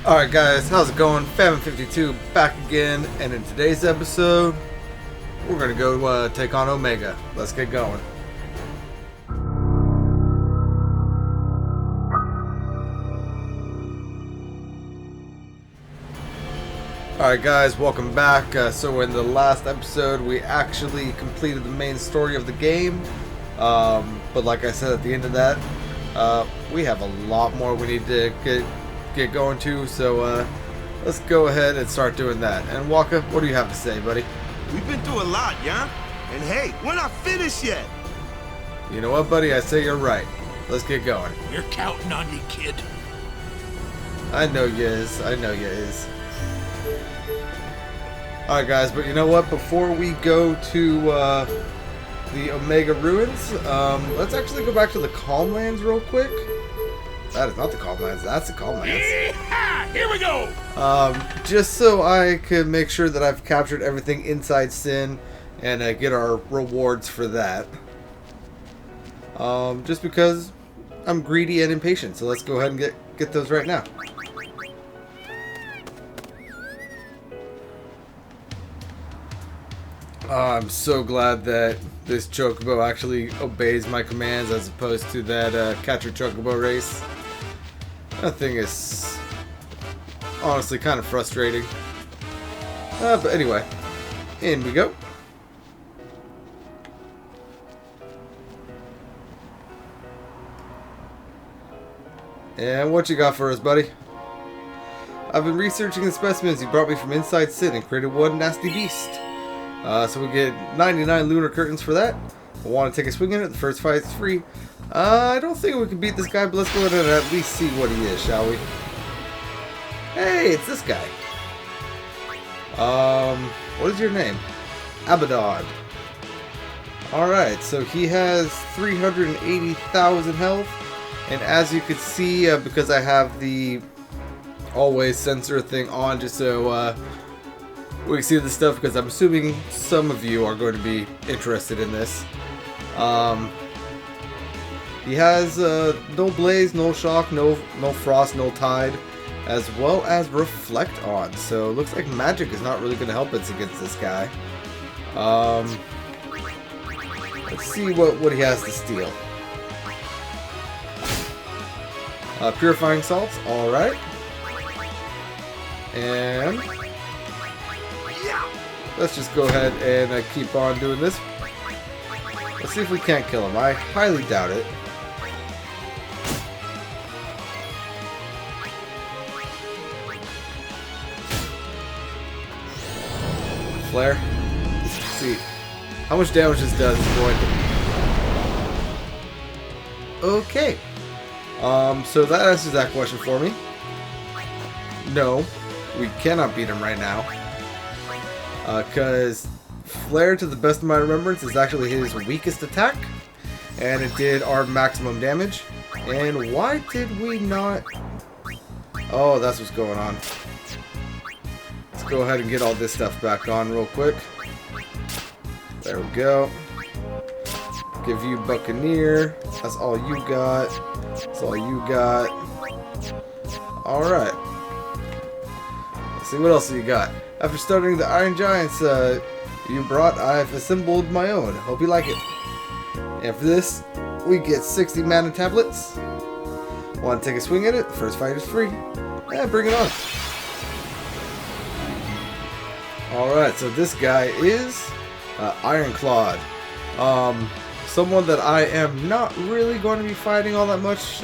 Alright guys, how's it going? Famine52 back again, and in today's episode, we're gonna go take on Omega. Let's get going. Alright guys, welcome back. So in the last episode, we actually completed the main story of the game. But like I said at the end of that, we have a lot more we need to get going to, so let's go ahead and start doing that. And Waka, what do you have to say, buddy? We've been through a lot, yeah? And hey, we're not finished yet. You know what, buddy? I say you're right. Let's get going. We're counting on you, kid. I know you is. I know you is. Alright guys, but you know what? Before we go to the Omega Ruins, let's actually go back to the Calmlands real quick. That is not the Calmlands, that's the Calmlands. Yeehaw! Here we go! Just so I could make sure that I've captured everything inside Sin and get our rewards for that. Just because I'm greedy and impatient, so let's go ahead and get those right now. I'm so glad that this Chocobo actually obeys my commands as opposed to that Catcher Chocobo race. That thing is honestly kind of frustrating. But anyway, in we go. And what you got for us, buddy? I've been researching the specimens you brought me from inside Sin and created one nasty beast. So we get 99 lunar curtains for that. I want to take a swing at it. The first fight is free. I don't think we can beat this guy, but let's go ahead and at least see what he is, shall we? Hey, it's this guy. What is your name? Abaddon. Alright, so he has 380,000 health. And as you can see, because I have the always sensor thing on, just so we can see this stuff, because I'm assuming some of you are going to be interested in this. He has no blaze, no shock, no frost, no tide, as well as reflect on. So it looks like magic is not really going to help us against this guy. Let's see what he has to steal. Purifying salts, alright. And let's just go ahead and keep on doing this. Let's see if we can't kill him. I highly doubt it. Flare. Let's see how much damage this does, boy. Okay. So that answers that question for me. No, we cannot beat him right now. Because Flare, to the best of my remembrance, is actually his weakest attack. And it did our maximum damage. And why did we not... Oh, that's what's going on. Let's go ahead and get all this stuff back on real quick. There we go. Give you Buccaneer. That's all you got. That's all you got. Alright. Let's see what else you got. After starting the Iron Giants you brought, I've assembled my own. Hope you like it. And for this, we get 60 mana tablets. Want to take a swing at it? The first fight is free. Yeah, bring it on. Alright, so this guy is Ironclad. Someone that I am not really going to be fighting all that much,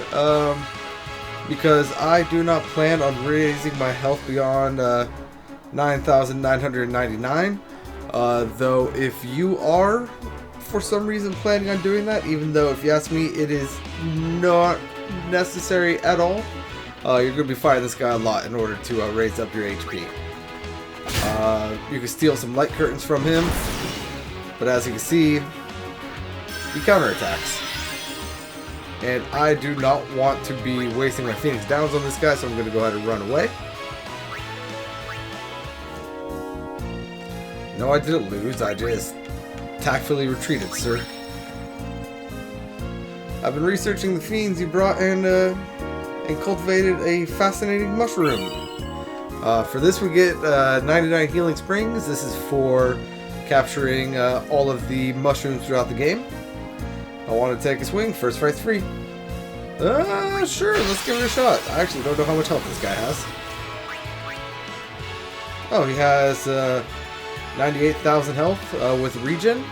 because I do not plan on raising my health beyond 9,999. Though if you are, for some reason, planning on doing that, even though if you ask me, it is not necessary at all, you're going to be fighting this guy a lot in order to raise up your HP. You can steal some light curtains from him, but as you can see, he counterattacks. And I do not want to be wasting my Phoenix Downs on this guy, so I'm going to go ahead and run away. No, I didn't lose. I just tactfully retreated, sir. I've been researching the fiends you brought, and and cultivated a fascinating mushroom. For this we get 99 healing springs. This is for capturing all of the mushrooms throughout the game. I want to take a swing. First fight's free. Sure, let's give it a shot. I actually don't know how much health this guy has. Oh, he has 98,000 health with regen.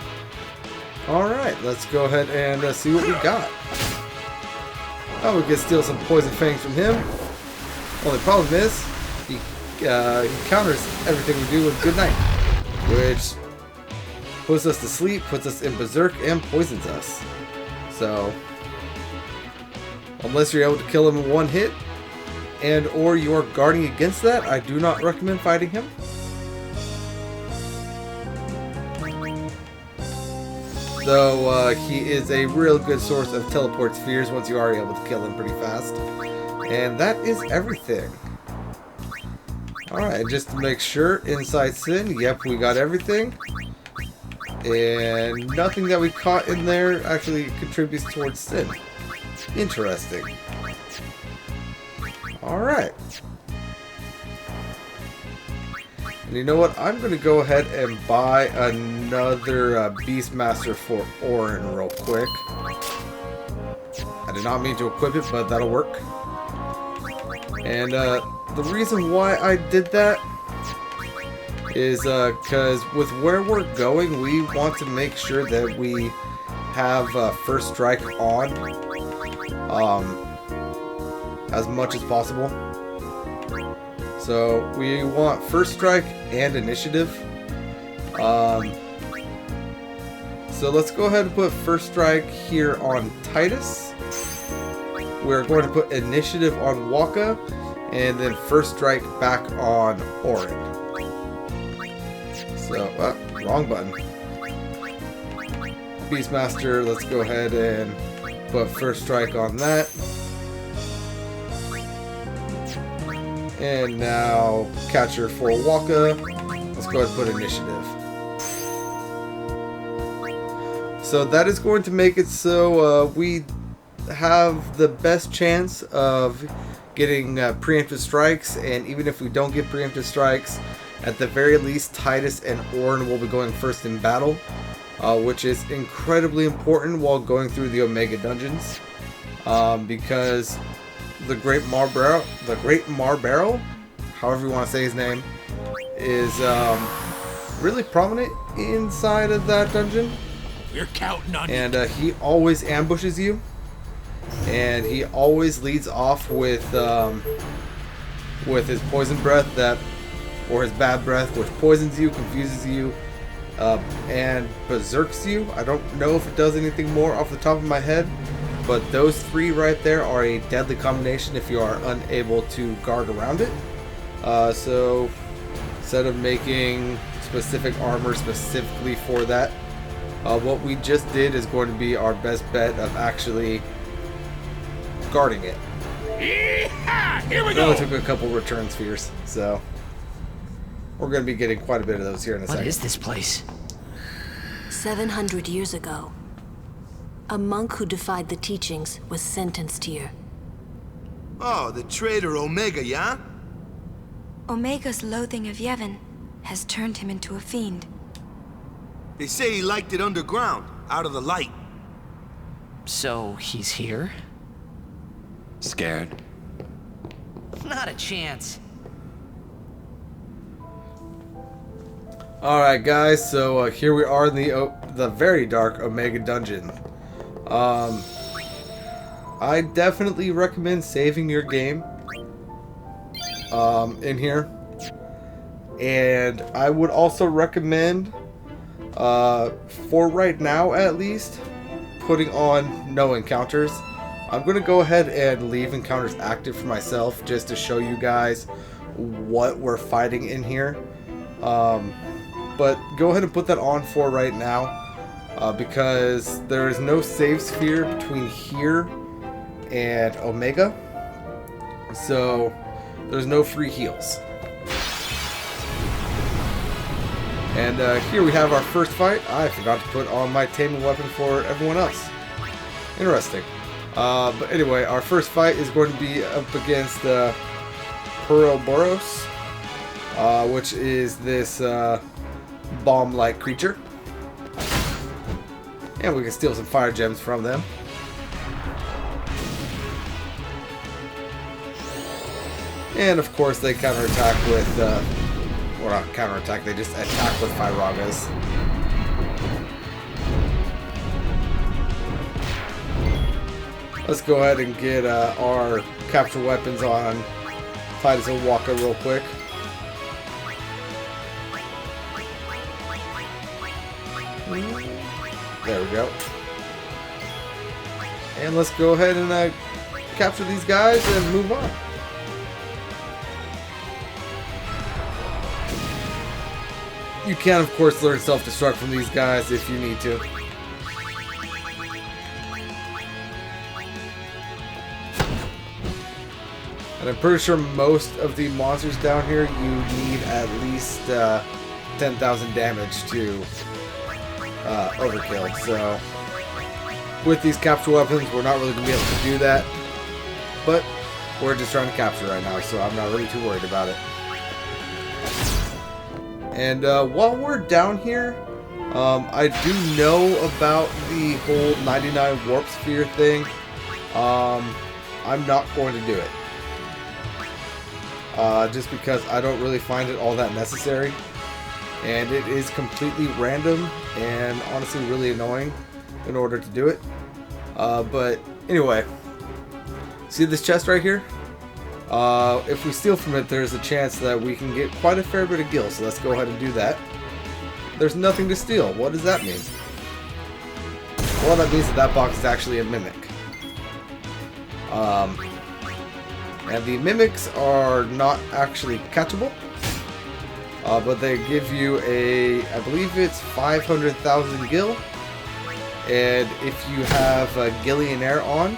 Alright, let's go ahead and see what we got. Oh, we can steal some poison fangs from him. Only problem is, he counters everything we do with Good Night, which puts us to sleep, puts us in berserk, and poisons us. So, unless you're able to kill him in one hit, and or you are guarding against that, I do not recommend fighting him. Though he is a real good source of teleport spheres once you are able to kill him pretty fast. And that is everything. Alright, just to make sure, inside Sin, yep, we got everything. And nothing that we caught in there actually contributes towards Sin. Interesting. Alright. And you know what? I'm going to go ahead and buy another Beastmaster for Orin real quick. I did not mean to equip it, but that'll work. And the reason why I did that is because with where we're going, we want to make sure that we have First Strike on as much as possible. So we want First Strike and Initiative. So let's go ahead and put First Strike here on Titus. We're going to put Initiative on Waka, and then First Strike back on Orin. So, wrong button. Beastmaster, let's go ahead and put First Strike on that. And now, Catcher for Waka. Let's go ahead and put Initiative. So that is going to make it so we have the best chance of getting preemptive strikes, and even if we don't get preemptive strikes, at the very least Titus and Orin will be going first in battle, which is incredibly important while going through the Omega dungeons, because the Great Marbarrow, however you want to say his name, is really prominent inside of that dungeon. We're counting on and he always ambushes you, and he always leads off with his poison breath or his bad breath, which poisons you, confuses you, and berserks you. I don't know if it does anything more off the top of my head, but those three right there are a deadly combination if you are unable to guard around it. So instead of making specific armor specifically for that, what we just did is going to be our best bet of actually guarding it. Yeehaw! Here we It go! only took a couple return spheres, so we're going to be getting quite a bit of those here in a second. What is this place? 700 years ago, a monk who defied the teachings was sentenced here. Oh, the traitor Omega, yeah? Omega's loathing of Yevon has turned him into a fiend. They say he liked it underground, out of the light. So, he's here? Scared? Not a chance. Alright guys, so here we are in the very dark Omega dungeon. I definitely recommend saving your game in here. And I would also recommend, for right now at least, putting on no encounters. I'm going to go ahead and leave encounters active for myself just to show you guys what we're fighting in here. But go ahead and put that on for right now, because there is no save sphere between here and Omega, so there's no free heals. And here we have our first fight. I forgot to put on my taming weapon for everyone else. Interesting. But anyway, our first fight is going to be up against Ouroboros, which is this bomb-like creature. And we can steal some fire gems from them. And of course they counterattack with, well, not counterattack, they just attack with Fyragas. Let's go ahead and get our capture weapons on Titus and Waka real quick. There we go. And let's go ahead and capture these guys and move on. You can, of course, learn self-destruct from these guys if you need to. And I'm pretty sure most of the monsters down here, you need at least 10,000 damage to overkill. So, with these capture weapons, we're not really going to be able to do that. But, we're just trying to capture right now, so I'm not really too worried about it. And while we're down here, I do know about the whole 99 warp sphere thing. I'm not going to do it. Just because I don't really find it all that necessary. And it is completely random and honestly really annoying in order to do it. But anyway, see this chest right here? If we steal from it, there's a chance that we can get quite a fair bit of gil, so let's go ahead and do that. There's nothing to steal. What does that mean? Well, that means that that box is actually a mimic. And the mimics are not actually catchable, but they give you a, I believe it's 500,000 gil, and if you have a Gillionaire on,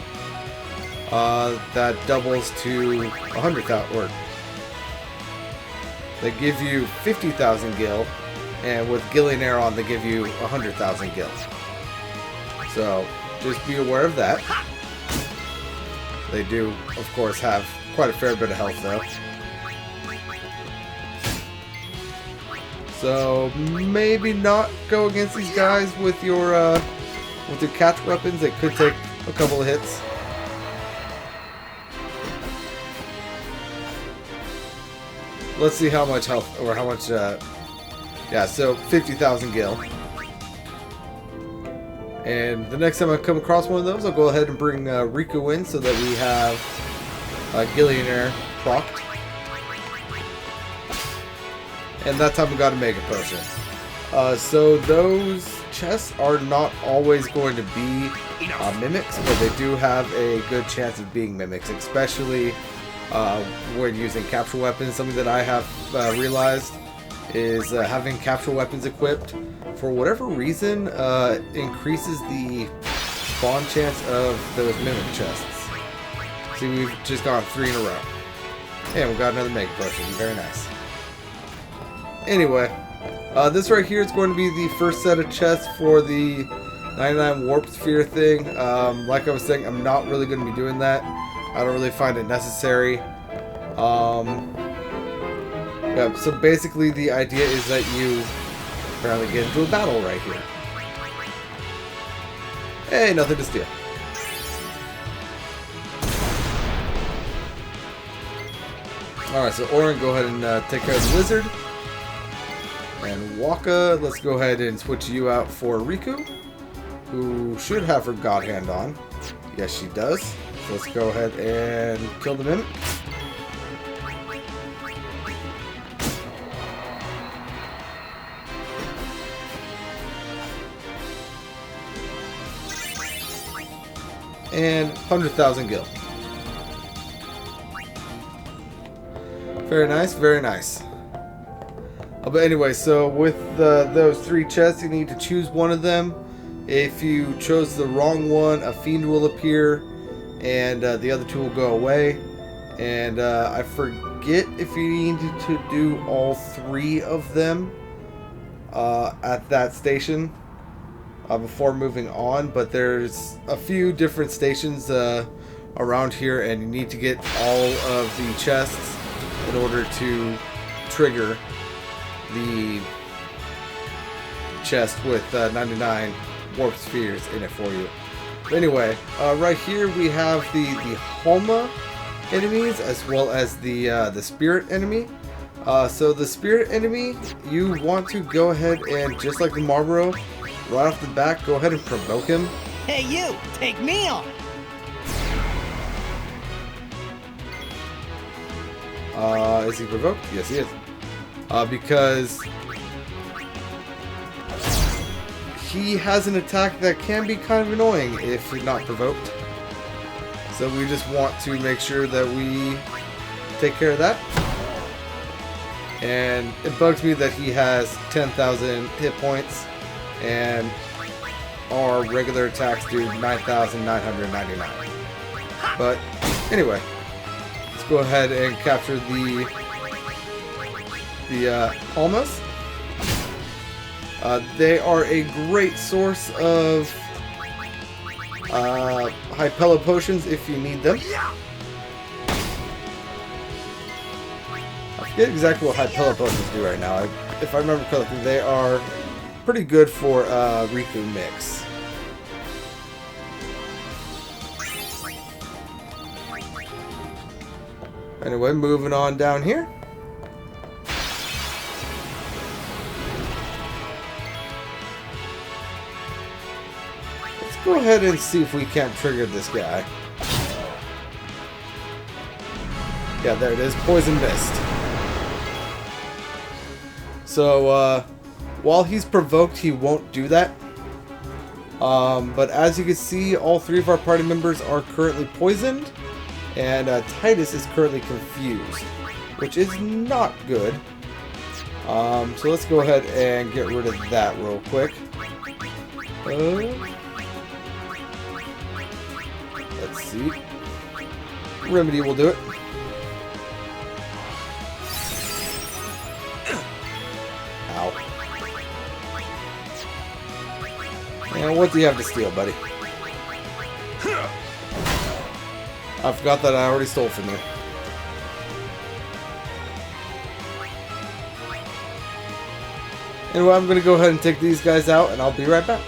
that doubles to 100,000, or they give you 50,000 gil, and with Gillionaire on, they give you 100,000 gil. So just be aware of that. They do, of course, have quite a fair bit of health, though. So maybe not go against these guys with your catch weapons. It could take a couple of hits. Let's see how much health, or how much, yeah, so 50,000 gil. And the next time I come across one of those, I'll go ahead and bring Riku in so that we have Gillionaire procced. And that time we got a Mega Potion. So those chests are not always going to be mimics, but they do have a good chance of being mimics, especially when using capture weapons. Something that I have realized is having capture weapons equipped, for whatever reason, increases the spawn chance of those mimic chests. See, we've just gone 3 in a row. And we got another Mega Potion. Very nice. Anyway, this right here is going to be the first set of chests for the 99 warp sphere thing. Like I was saying, I'm not really going to be doing that. I don't really find it necessary. Yeah, so basically the idea is that you apparently get into a battle right here. Hey, nothing to steal. Alright, so Orin, go ahead and take care of the lizard. And Waka, let's go ahead and switch you out for Riku, who should have her God Hand on. Yes, she does. So let's go ahead and kill the mimic. And 100,000 gil. Very nice, very nice. But anyway, so with those 3 chests, you need to choose one of them. If you chose the wrong one, a fiend will appear, and the other 2 will go away. And I forget if you needed to do all 3 of them at that station. before moving on, but there's a few different stations around here, and you need to get all of the chests in order to trigger the chest with 99 warp spheres in it for you. But anyway, right here we have the Homa enemies as well as the spirit enemy. So the spirit enemy, you want to go ahead and, just like the Marlboro, right off the bat, go ahead and provoke him. Hey, you! Take me on! Is he provoked? Yes, he is. Because he has an attack that can be kind of annoying if not provoked. So we just want to make sure that we take care of that. And it bugs me that he has 10,000 hit points and our regular attacks do 9,999. But anyway, let's go ahead and capture the Almas. They are a great source of Hypella potions if you need them. I forget exactly what Hypella potions do right now. If I remember correctly, they are pretty good for Riku mix. Anyway, moving on down here. Let's go ahead and see if we can't trigger this guy. Yeah, there it is. Poison Mist. So, while he's provoked, he won't do that. But as you can see, all three of our party members are currently poisoned. And Titus is currently confused, which is not good. So let's go ahead and get rid of that real quick. Let's see. Remedy will do it. Ow. And what do you have to steal, buddy? I forgot that I already stole from you. Anyway, I'm going to go ahead and take these guys out, and I'll be right back.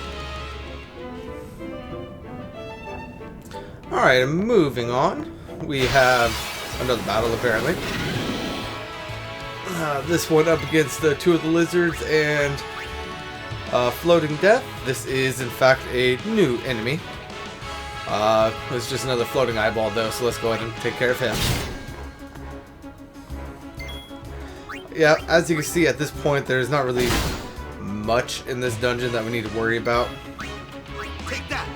Alright, moving on. We have another battle, apparently. This one up against two of the lizards and Floating Death. This is, in fact, a new enemy. It's just another floating eyeball though, so let's go ahead and take care of him. Yeah, as you can see at this point, there's not really much in this dungeon that we need to worry about. Take that.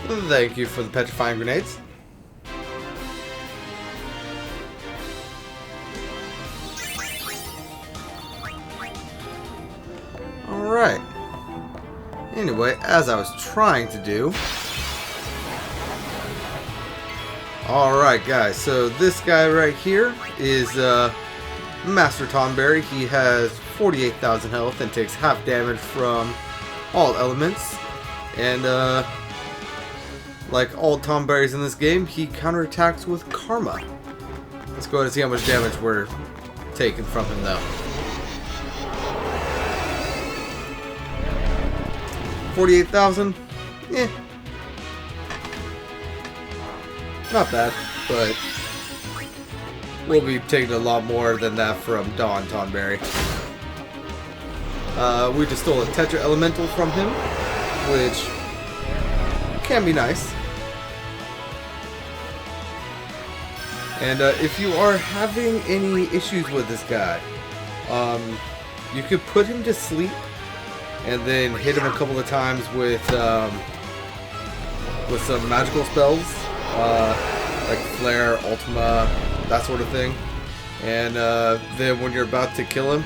Thank you for the petrifying grenades. Alright. Anyway, as I was trying to do... Alright guys, so this guy right here is Master Tonberry. He has 48,000 health and takes half damage from all elements. And like all Tonberries in this game, he counterattacks with Karma. Let's go ahead and see how much damage we're taking from him though. 48,000? Eh. Not bad, but we'll be taking a lot more than that from Dawn Tonberry. We just stole a Tetra Elemental from him, which can be nice. And if you are having any issues with this guy, you could put him to sleep and then hit him a couple of times with some magical spells, like Flare, Ultima, that sort of thing. And then when you're about to kill him,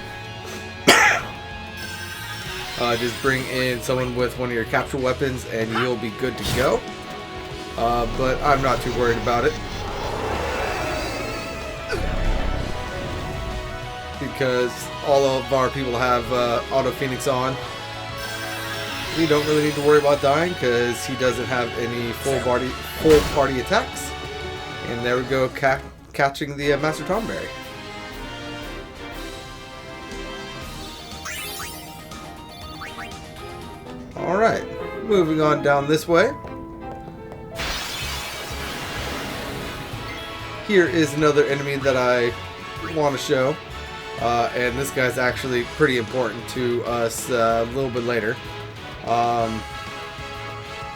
just bring in someone with one of your capture weapons and you'll be good to go. But I'm not too worried about it, because all of our people have Auto Phoenix on. we don't really need to worry about dying because he doesn't have any full party attacks. And there we go, catching the Master Tomberry. Alright, moving on down this way. Here is another enemy that I want to show. And this guy's actually pretty important to us a little bit later. The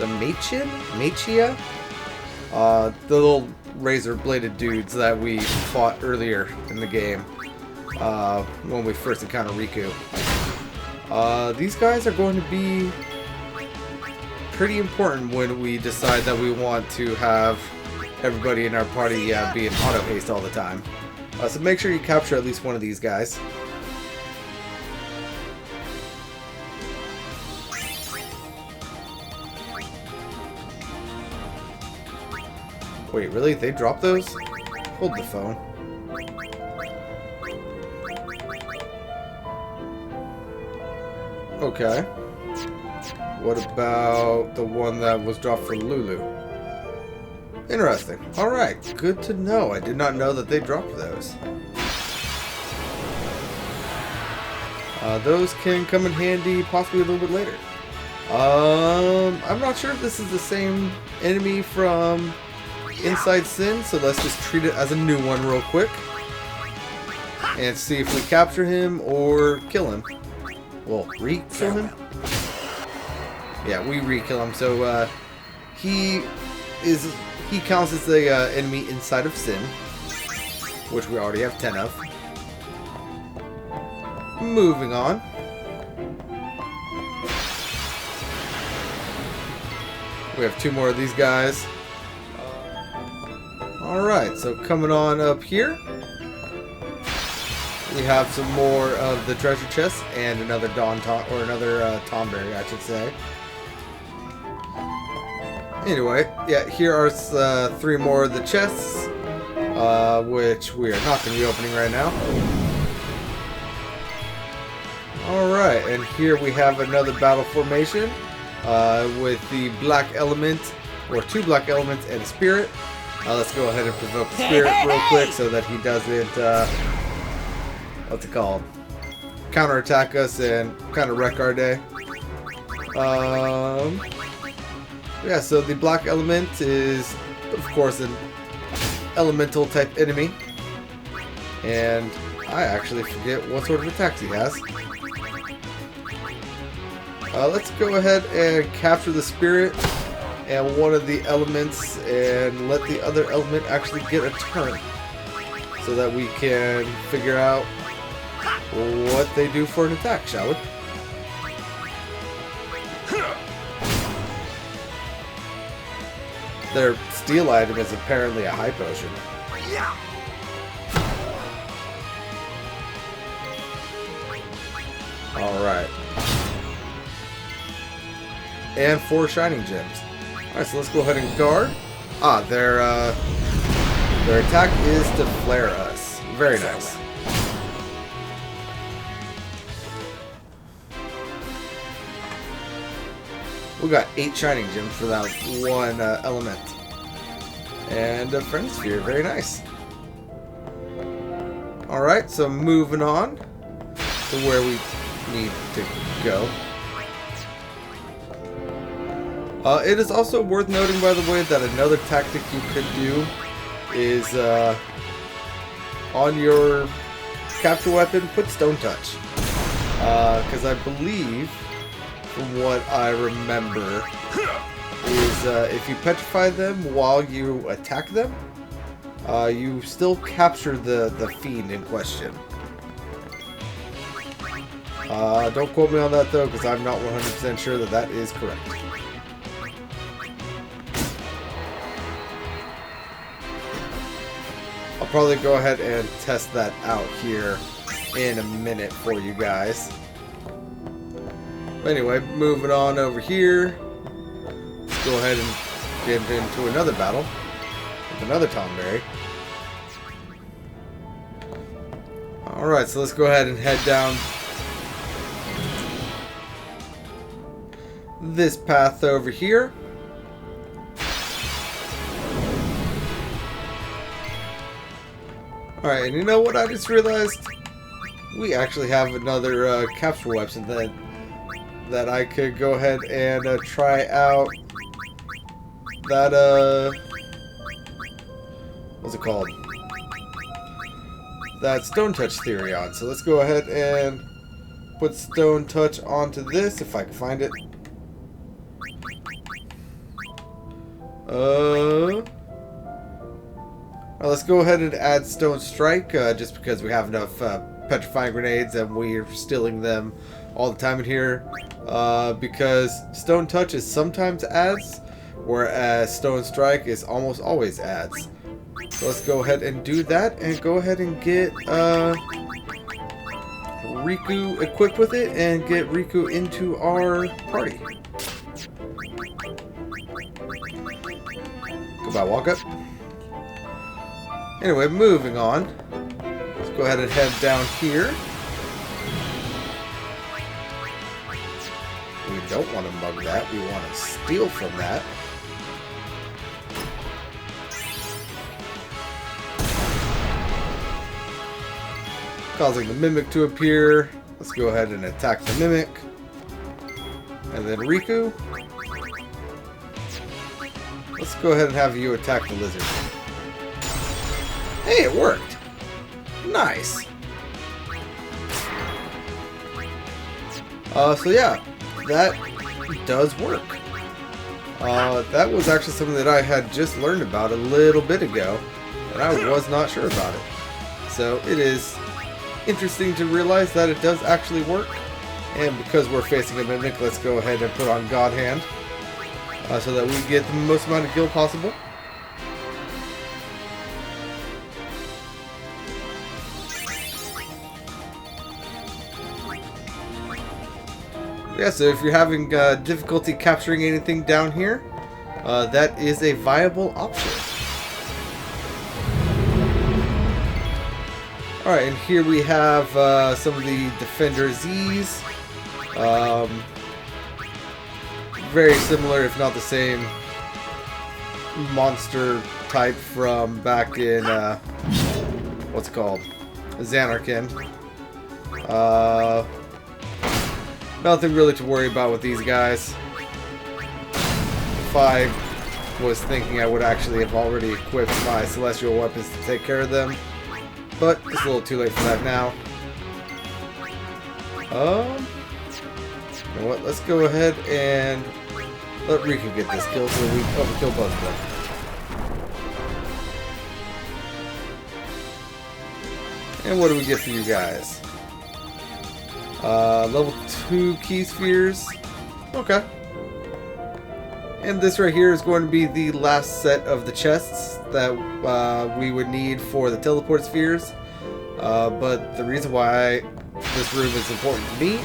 Machia? The little razor-bladed dudes that we fought earlier in the game when we first encountered Riku. These guys are going to be pretty important when we decide that we want to have everybody in our party be in auto haste all the time. So make sure you capture at least one of these guys. Wait, really? They dropped those? Hold the phone. Okay. What about the one that was dropped for Lulu? Interesting. Alright, good to know. I did not know that they dropped those. Those can come in handy possibly a little bit later. I'm not sure if this is the same enemy from Inside Sin, so let's just treat it as a new one real quick. And see if we capture him or kill him. Well, re-kill him? Yeah, we re-kill him. So, he counts as the enemy inside of Sin, which we already have 10 of. Moving on. We have 2 more of these guys. Alright, so coming on up here, we have some more of the treasure chest and another another Tomberry, I should say. Anyway, yeah, here are 3 more of the chests, which we are not going to be opening right now. Alright, and here we have another battle formation with the black element, or 2 black elements and a spirit. Let's go ahead and provoke the spirit real quick so that he doesn't, what's it called? Counterattack us and kind of wreck our day. Yeah, so the black element is, of course, an elemental type enemy. And I actually forget what sort of attacks he has. Let's go ahead and capture the spirit and one of the elements and let the other element actually get a turn so that we can figure out what they do for an attack, shall we? Their steel item is apparently a high potion. Alright. And 4 shining gems. Alright, so let's go ahead and guard. Their attack is to flare us. Very nice. We got 8 shining gems for that one element. And a friend sphere, very nice. Alright, so moving on to where we need to go. It is also worth noting, by the way, that another tactic you could do is on your capture weapon, put Stone Touch. Because I believe, from what I remember, is if you petrify them while you attack them, you still capture the fiend in question. Don't quote me on that though, because I'm not 100% sure that that is correct. I'll probably go ahead and test that out here in a minute for you guys. But anyway, moving on over here. Let's go ahead and get into another battle with another Tomberry. Alright, so let's go ahead and head down this path over here. Alright, and you know what I just realized? We actually have another capsule weapon that I could go ahead and try out. That, what's it called? That Stone Touch theory on. So let's go ahead and put Stone Touch onto this, if I can find it. Let's go ahead and add Stone Strike, just because we have enough petrifying grenades and we're stealing them all the time in here. Because Stone Touch is sometimes adds, whereas Stone Strike is almost always adds. So let's go ahead and do that and go ahead and get Riku equipped with it and get Riku into our party. Goodbye, walk up. Anyway, moving on. Let's go ahead and head down here. We don't want to mug that. We want to steal from that. Causing the Mimic to appear. Let's go ahead and attack the Mimic. And then Riku. Let's go ahead and have you attack the Lizard. Hey, it worked! Nice! So yeah, that does work. That was actually something that I had just learned about a little bit ago, and I was not sure about it. So it is interesting to realize that it does actually work. And because we're facing a Mimic, let's go ahead and put on God Hand, so that we get the most amount of gil possible. Yeah, so if you're having difficulty capturing anything down here, that is a viable option. Alright, and here we have some of the Defender Z's. Very similar, if not the same, monster type from back in, what's it called? Xanarkin. Nothing really to worry about with these guys. If I was thinking, I would actually have already equipped my celestial weapons to take care of them. But it's a little too late for that now. You know what? Let's go ahead and let Riku get this kill so we overkill both of them. And what do we get for you guys? Level 2 key spheres. Okay. And this right here is going to be the last set of the chests that we would need for the teleport spheres. But the reason why this room is important to me,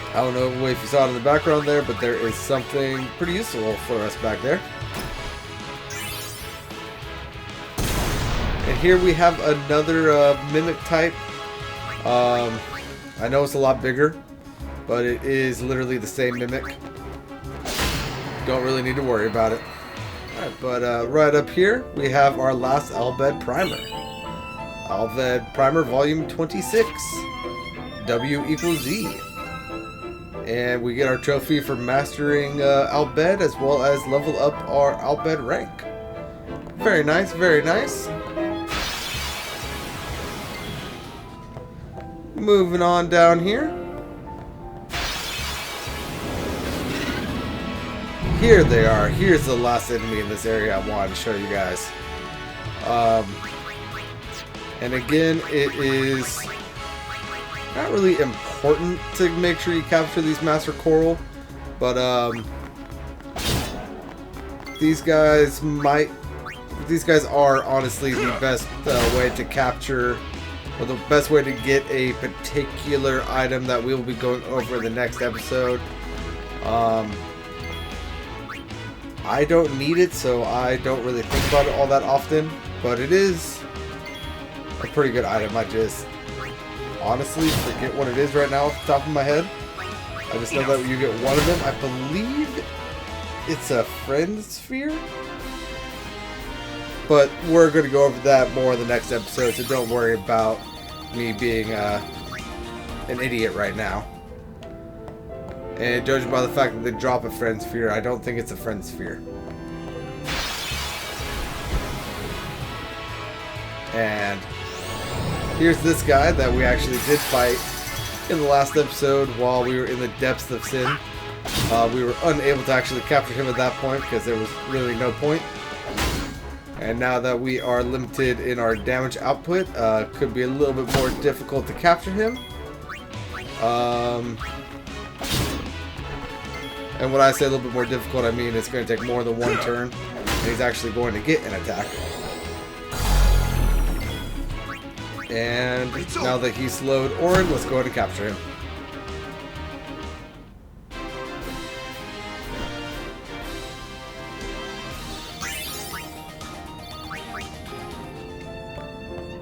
I don't know if you saw it in the background there, but there is something pretty useful for us back there. And here we have another Mimic type. I know it's a lot bigger, but it is literally the same Mimic. Don't really need to worry about it. Alright, but right up here, we have our last Albed Primer. Albed Primer Volume 26. W equals Z. And we get our trophy for mastering Albed, as well as level up our Albed rank. Very nice, very nice. Moving on down here. Here they are. Here's the last enemy in this area I wanted to show you guys. And again, it is not really important to make sure you capture these Master Coral, but these guys are honestly the best way to capture, or the best way to get a particular item that we will be going over in the next episode. I don't need it, so I don't really think about it all that often, but it is a pretty good item. I just honestly forget what it is right now off the top of my head. I just know that you get one of them. I believe it's a friend sphere. But we're going to go over that more in the next episode, so don't worry about me being an idiot right now. And judging by the fact that they drop a friend sphere, I don't think it's a friend sphere. And here's this guy that we actually did fight in the last episode while we were in the depths of sin. We were unable to actually capture him at that point because there was really no point. And now that we are limited in our damage output, could be a little bit more difficult to capture him. And when I say a little bit more difficult, I mean it's going to take more than one turn, and he's actually going to get an attack. And now that he's slowed Orin, let's go ahead and capture him.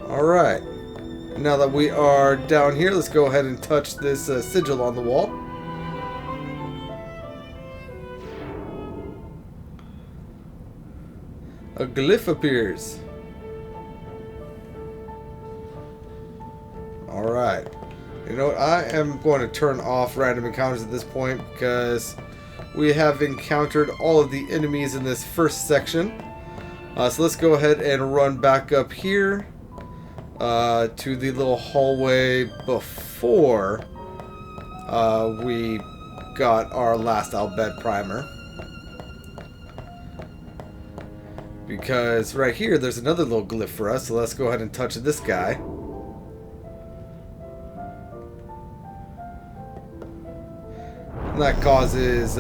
Alright, now that we are down here, let's go ahead and touch this sigil on the wall. A glyph appears. Alright, you know what, I am going to turn off random encounters at this point because we have encountered all of the enemies in this first section. So let's go ahead and run back up here. To the little hallway before we got our last Al Bhed primer. Because right here there's another little glyph for us, so let's go ahead and touch this guy. And that causes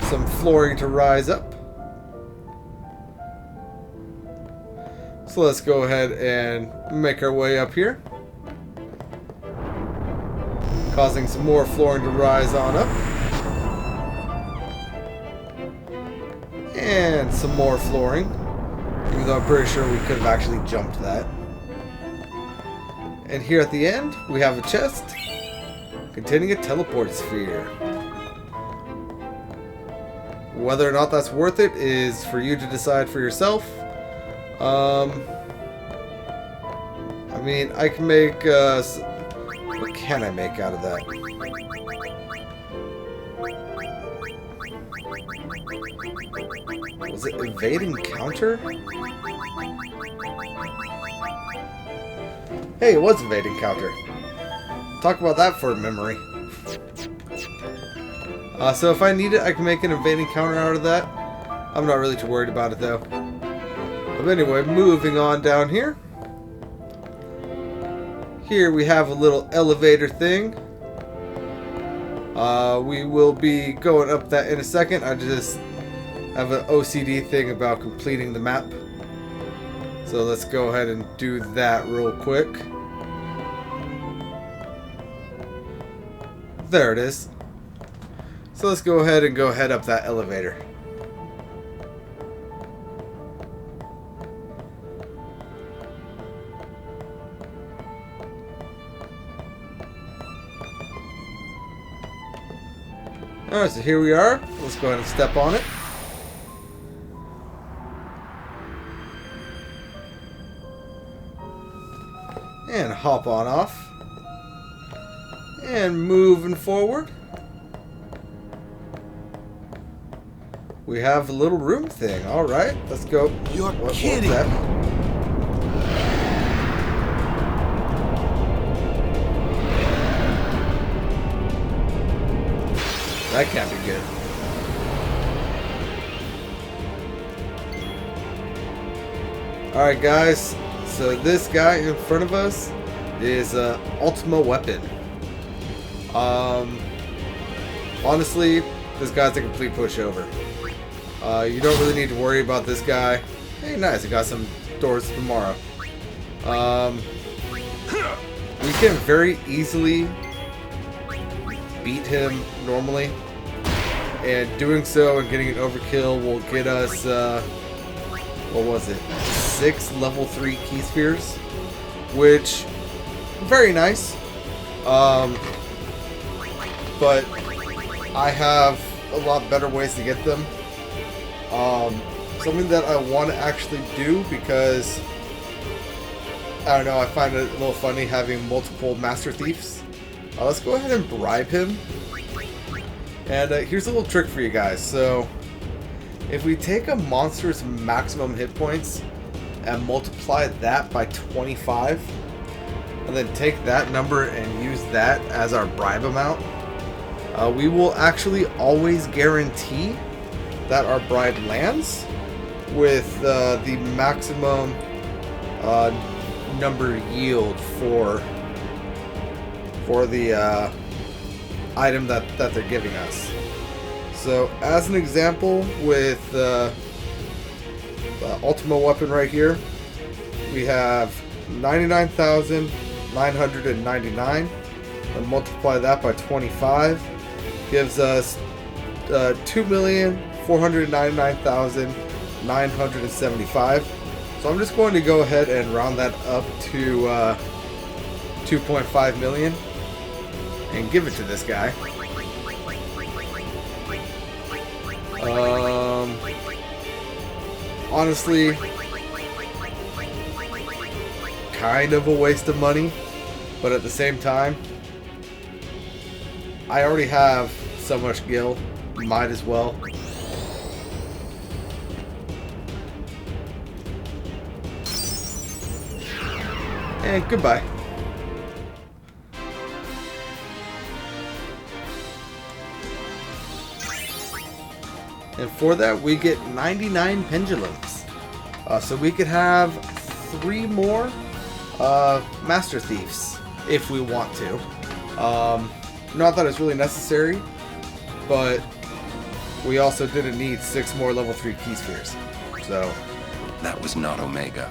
some flooring to rise up. So let's go ahead and make our way up here, causing some more flooring to rise on up. And some more flooring, even though I'm pretty sure we could have actually jumped that. And here at the end, we have a chest containing a teleport sphere. Whether or not that's worth it is for you to decide for yourself. I mean, I can make, what can I make out of that? Was it evading counter? Hey, it was evading counter. Talk about that for a memory. So if I need it, I can make an evading counter out of that. I'm not really too worried about it though. But anyway, moving on down here. Here we have a little elevator thing. We will be going up that in a second. I just have an OCD thing about completing the map. So let's go ahead and do that real quick. There it is. So let's go ahead and head up that elevator. Alright, so here we are. Let's go ahead and step on it. And hop on off. And moving forward. We have a little room thing. Alright, let's go. You're What kidding. was that? That can't be good. Alright guys, so this guy in front of us is Ultima Weapon. Honestly, this guy's a complete pushover. You don't really need to worry about this guy. Hey, nice, I got some doors tomorrow. We can very easily beat him normally, and doing so and getting an overkill will get us what was it, 6 level 3 key spheres, which very nice. but I have a lot better ways to get them. Something that I want to actually do, because I don't know, I find it a little funny having multiple Master Thieves. Let's go ahead and bribe him. And here's a little trick for you guys. So if we take a monster's maximum hit points and multiply that by 25, and then take that number and use that as our bribe amount, we will actually always guarantee that our bribe lands with the maximum number yield for the item that they're giving us. So as an example, with the Ultima Weapon right here, we have 99,999, and multiply that by 25 gives us 2,499,975. So I'm just going to go ahead and round that up to 2.5 million and give it to this guy. Honestly, kind of a waste of money, but at the same time, I already have so much gil, might as well. And goodbye. And for that, we get 99 pendulums. So we could have 3 more Master Thieves if we want to. Not that it's really necessary, but we also didn't need 6 more level 3 key spheres. So That was not Omega.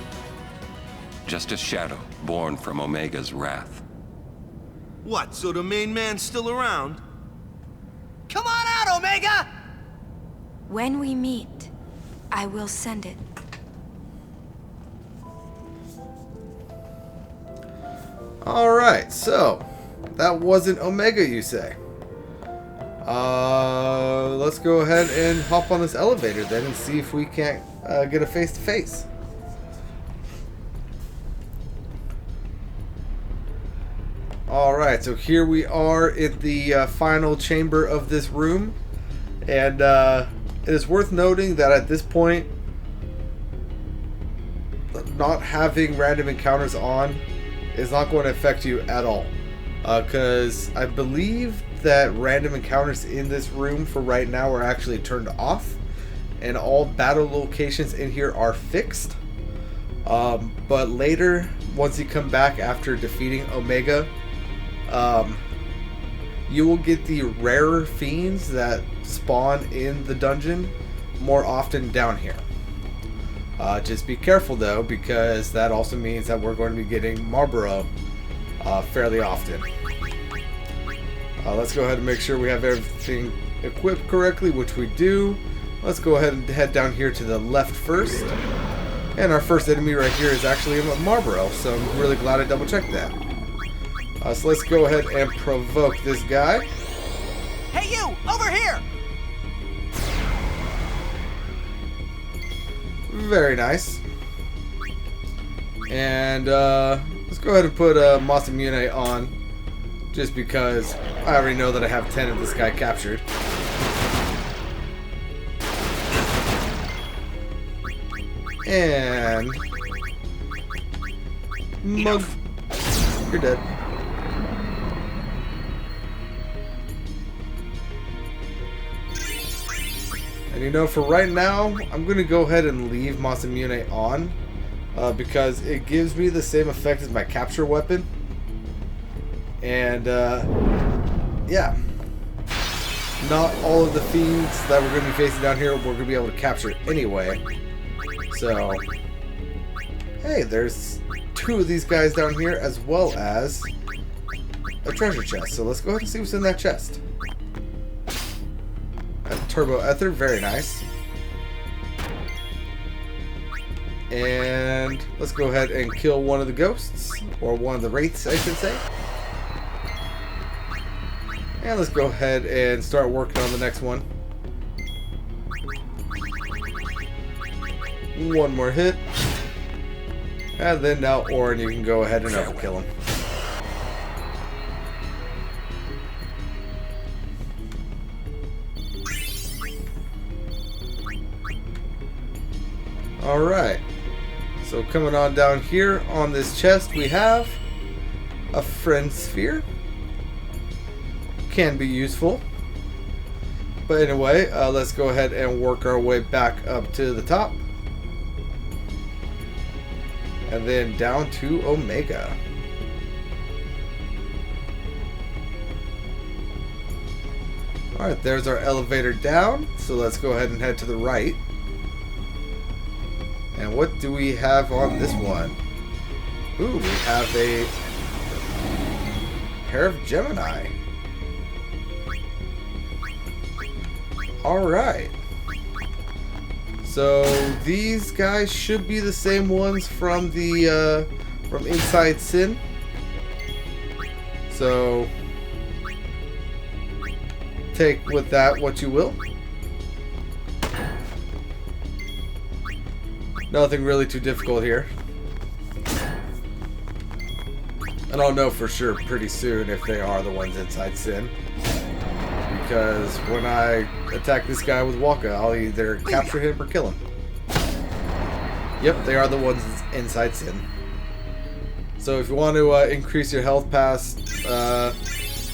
Just a shadow born from Omega's wrath. What, so the main man's still around? Come on out, Omega! When we meet, I will send it. alright, so that wasn't Omega, you say? Let's go ahead and hop on this elevator then and see if we can't get a face-to-face. Alright, so here we are in the final chamber of this room, and it is worth noting that at this point, not having random encounters on is not going to affect you at all, because I believe that random encounters in this room for right now are actually turned off, and all battle locations in here are fixed. But later, once you come back after defeating Omega, you will get the rarer fiends that spawn in the dungeon more often down here. Just be careful though, because that also means that we're going to be getting Marlboro fairly often. Let's go ahead and make sure we have everything equipped correctly, which we do. Let's go ahead and head down here to the left first. And our first enemy right here is actually a Marlboro, so I'm really glad I double checked that. So let's go ahead and provoke this guy. Hey, you! Over here! Very nice. And let's go ahead and put Masamune on, just because I already know that I have 10 of this guy captured. And Mug, you're dead. And you know, for right now, I'm going to go ahead and leave Masamune on, because it gives me the same effect as my capture weapon. And, yeah. Not all of the fiends that we're going to be facing down here we're going to be able to capture anyway. So, hey, there's 2 of these guys down here, as well as a treasure chest. So let's go ahead and see what's in that chest. A turbo ether, very nice. And let's go ahead and kill one of the ghosts, or one of the wraiths, I should say. And let's go ahead and start working on the next one. One more hit. And then now Orin, you can go ahead and overkill him. Alright. So coming on down here on this chest we have a friend sphere. Can be useful. But anyway, let's go ahead and work our way back up to the top. And then down to Omega. Alright, there's our elevator down. So let's go ahead and head to the right. And what do we have on this one? Ooh, we have a pair of Gemini. Alright. So these guys should be the same ones from the from Inside Sin. So take with that what you will. Nothing really too difficult here. And I'll know for sure pretty soon if they are the ones Inside Sin. Because when I attack this guy with Waka, I'll either capture him or kill him. Yep, they are the ones Inside Sin. So if you want to increase your health past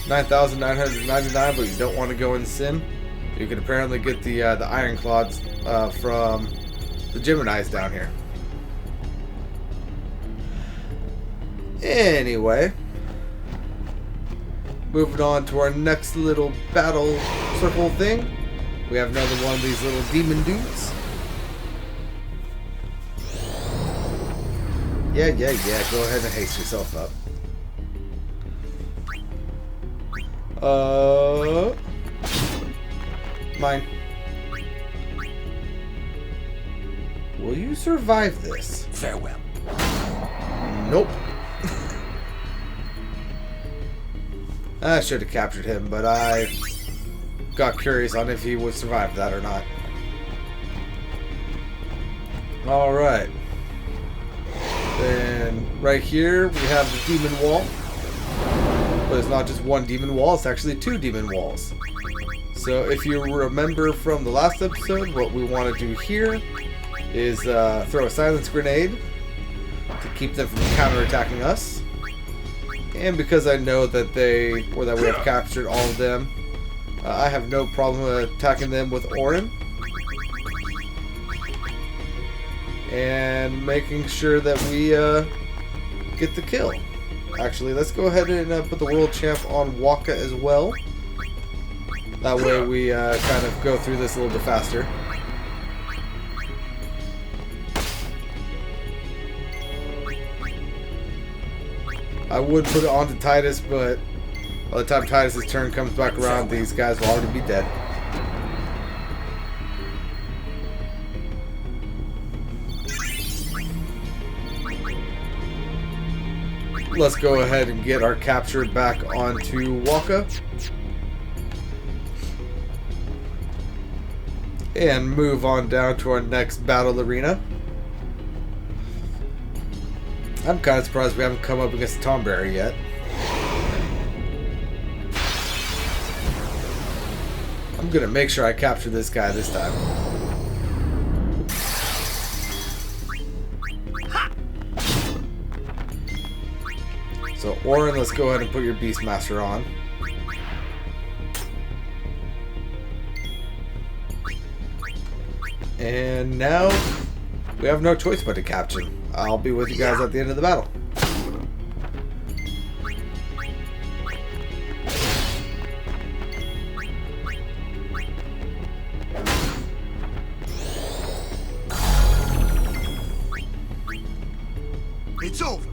9,999, but you don't want to go in Sin, you can apparently get the Ironclads from the Geminis down here. Anyway, moving on to our next little battle circle thing. We have another one of these little demon dudes. Yeah. Go ahead and haste yourself up. Mine. Will you survive this? Farewell. Nope. I should have captured him, but I got curious on if he would survive that or not. Alright. Then right here we have the demon wall. But it's not just one demon wall, it's actually two demon walls. So if you remember from the last episode, what we want to do here is throw a silence grenade to keep them from counterattacking us. And because I know that we have captured all of them, I have no problem attacking them with Orin. And making sure that we get the kill. Actually, let's go ahead and put the world champ on Waka as well. That way we kind of go through this a little bit faster. I would put it onto Titus, but by the time Titus' turn comes back around, these guys will already be dead. Let's go ahead and get our capture back onto Waka. And move on down to our next battle arena. I'm kind of surprised we haven't come up against Tomberry yet. I'm gonna make sure I capture this guy this time. So Orin, let's go ahead and put your Beastmaster on. And now we have no choice but to capture him. I'll be with you guys at the end of the battle. It's over.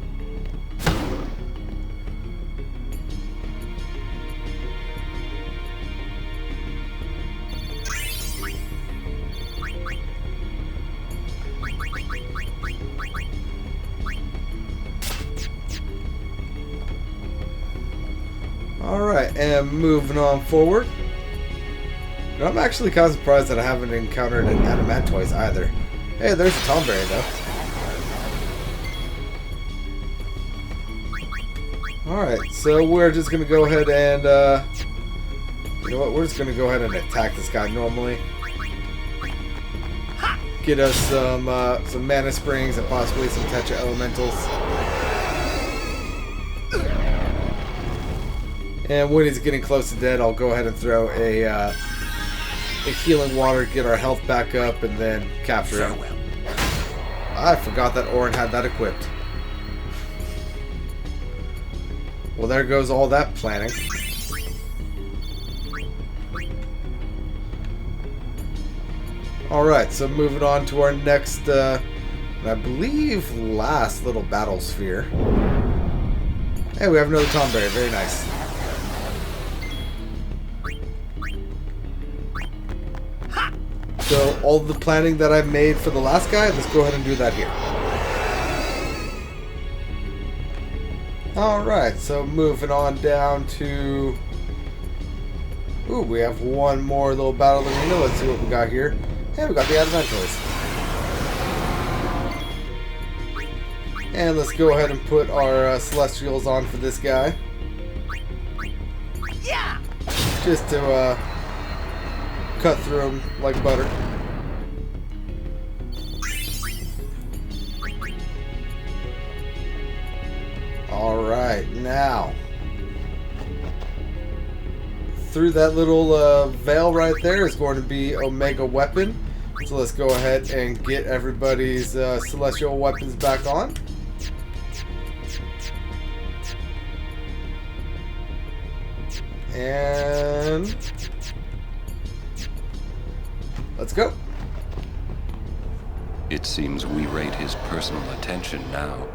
Alright, and moving on forward. Now, I'm actually kind of surprised that I haven't encountered an Adamantoise either. Hey, there's a Tomberry though. Alright, so we're just going to go ahead and, you know what, we're just going to go ahead and attack this guy normally. Get us some mana springs and possibly some Tetra Elementals. And when he's getting close to dead, I'll go ahead and throw a healing water, get our health back up, and then capture him. I forgot that Orin had that equipped. Well, there goes all that planning. Alright, so moving on to our next, I believe, last little battle sphere. Hey, we have another Tomberry. Very nice. So, all the planning that I made for the last guy, let's go ahead and do that here. Alright, so moving on down to... Ooh, we have one more little battle arena. Let's see what we got here. Hey, we got the Adamantoise. And let's go ahead and put our Celestials on for this guy. Yeah! Just to cut through them like butter. Alright, now through that little veil right there is going to be Omega Weapon. So let's go ahead and get everybody's celestial weapons back on. And let's go. It seems we rate his personal attention now.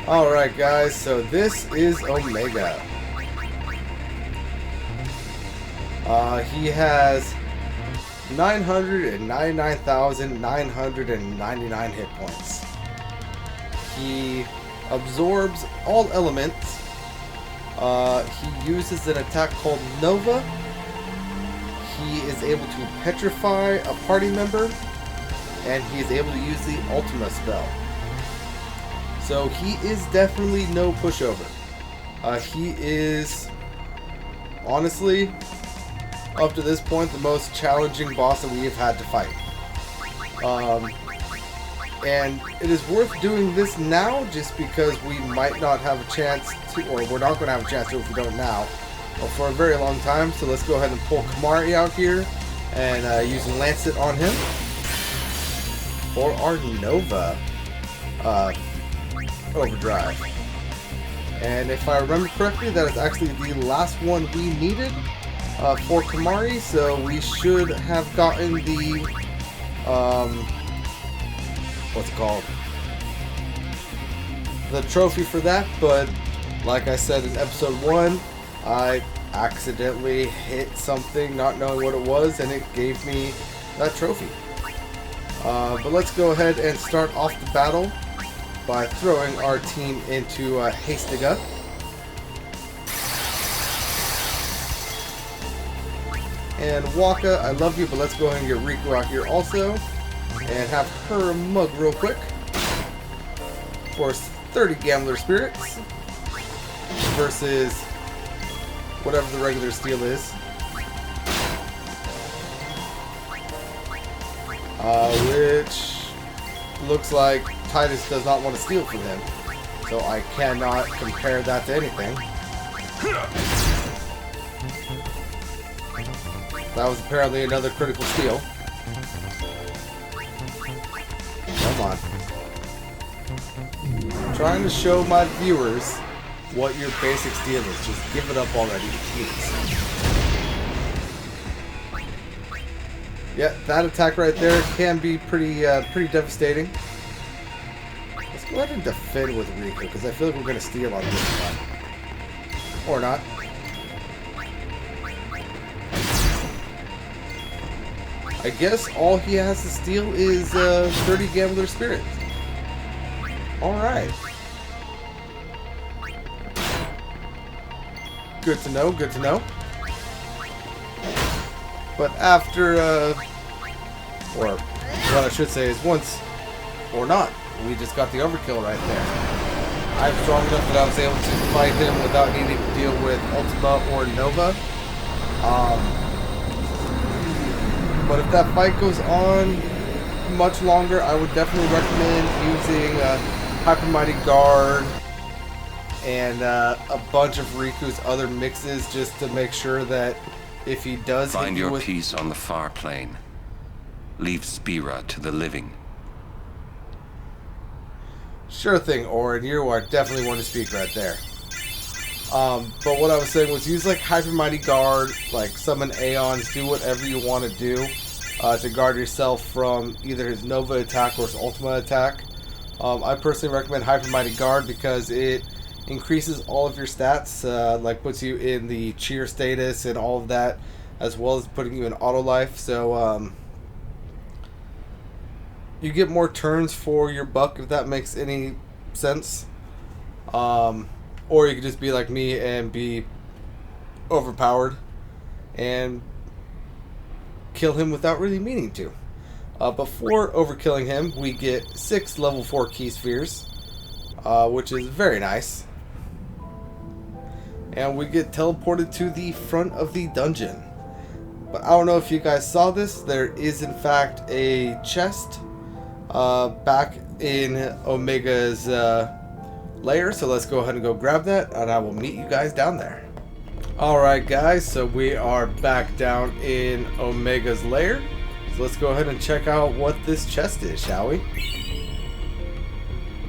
Alright guys, so this is Omega. He has 999,999 hit points. He absorbs all elements. He uses an attack called Nova. He is able to petrify a party member, and he is able to use the Ultima spell. So he is definitely no pushover. He is, honestly, up to this point, the most challenging boss that we have had to fight. And it is worth doing this now, just because we might not have a chance to, or we're not going to have a chance to if we don't now, or for a very long time. So let's go ahead and pull Kamari out here and use Lancet on him for our Nova overdrive. And if I remember correctly, that is actually the last one we needed for Kamari, so we should have gotten the what's it called? The trophy for that, but like I said in episode 1, I accidentally hit something not knowing what it was, and it gave me that trophy. But let's go ahead and start off the battle by throwing our team into Hastiga. And Waka, I love you, but let's go ahead and get Riku out here also. And have her mug real quick. For 30 Gambler Spirits. Versus whatever the regular steal is. Which looks like Titus does not want to steal from him. So I cannot compare that to anything. That was apparently another critical steal. Come on. I'm trying to show my viewers what your basic steal is. Just give it up already, please. Yeah, that attack right there can be pretty devastating. Let's Go ahead and defend with Riku, because I feel like we're going to steal on this one. Or not. I guess all he has to steal is 30 Gambler Spirits. Alright. Good to know, good to know. But after, or what I should say is once, or not, we just got the overkill right there. I'm strong enough that I was able to fight him without needing to deal with Ultima or Nova. But if that fight goes on much longer, I would definitely recommend using Hyper Mighty Guard and a bunch of Riku's other mixes just to make sure that if he does Find hit you your with... peace on the far plane. Leave Spira to the living. Sure thing, Orin. You are definitely one to speak right there. But what I was saying was use like Hyper Mighty Guard, like summon Aeons, do whatever you want to do to guard yourself from either his Nova attack or his Ultima attack. I personally recommend Hyper Mighty Guard because it increases all of your stats, like puts you in the cheer status and all of that, as well as putting you in auto life. So you get more turns for your buck, if that makes any sense. Or you could just be like me and be overpowered and kill him without really meaning to. Before overkilling him, we get 6 level 4 key spheres, which is very nice. And we get teleported to the front of the dungeon. But I don't know if you guys saw this. There is in fact a chest back in Omega's layer, so let's go ahead and go grab that, and I will meet you guys down there. Alright guys, so we are back down in Omega's lair. So let's go ahead and check out what this chest is, shall we?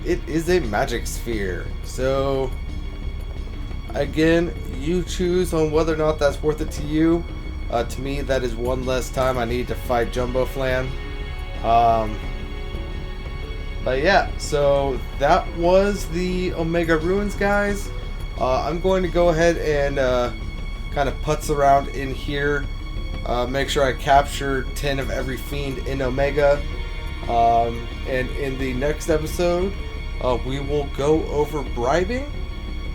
It is a magic sphere. So again, you choose on whether or not that's worth it to you. To me, that is one less time I need to fight Jumbo Flan. But yeah, so that was the Omega Ruins, guys. I'm going to go ahead and kind of putz around in here. Make sure I capture 10 of every fiend in Omega. And in the next episode, we will go over bribing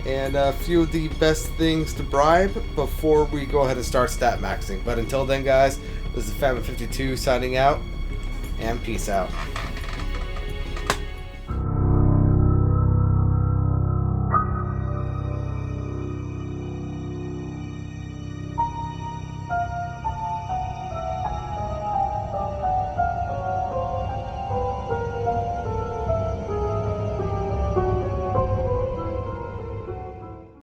and a few of the best things to bribe before we go ahead and start stat maxing. But until then, guys, this is Famine52 signing out, and peace out.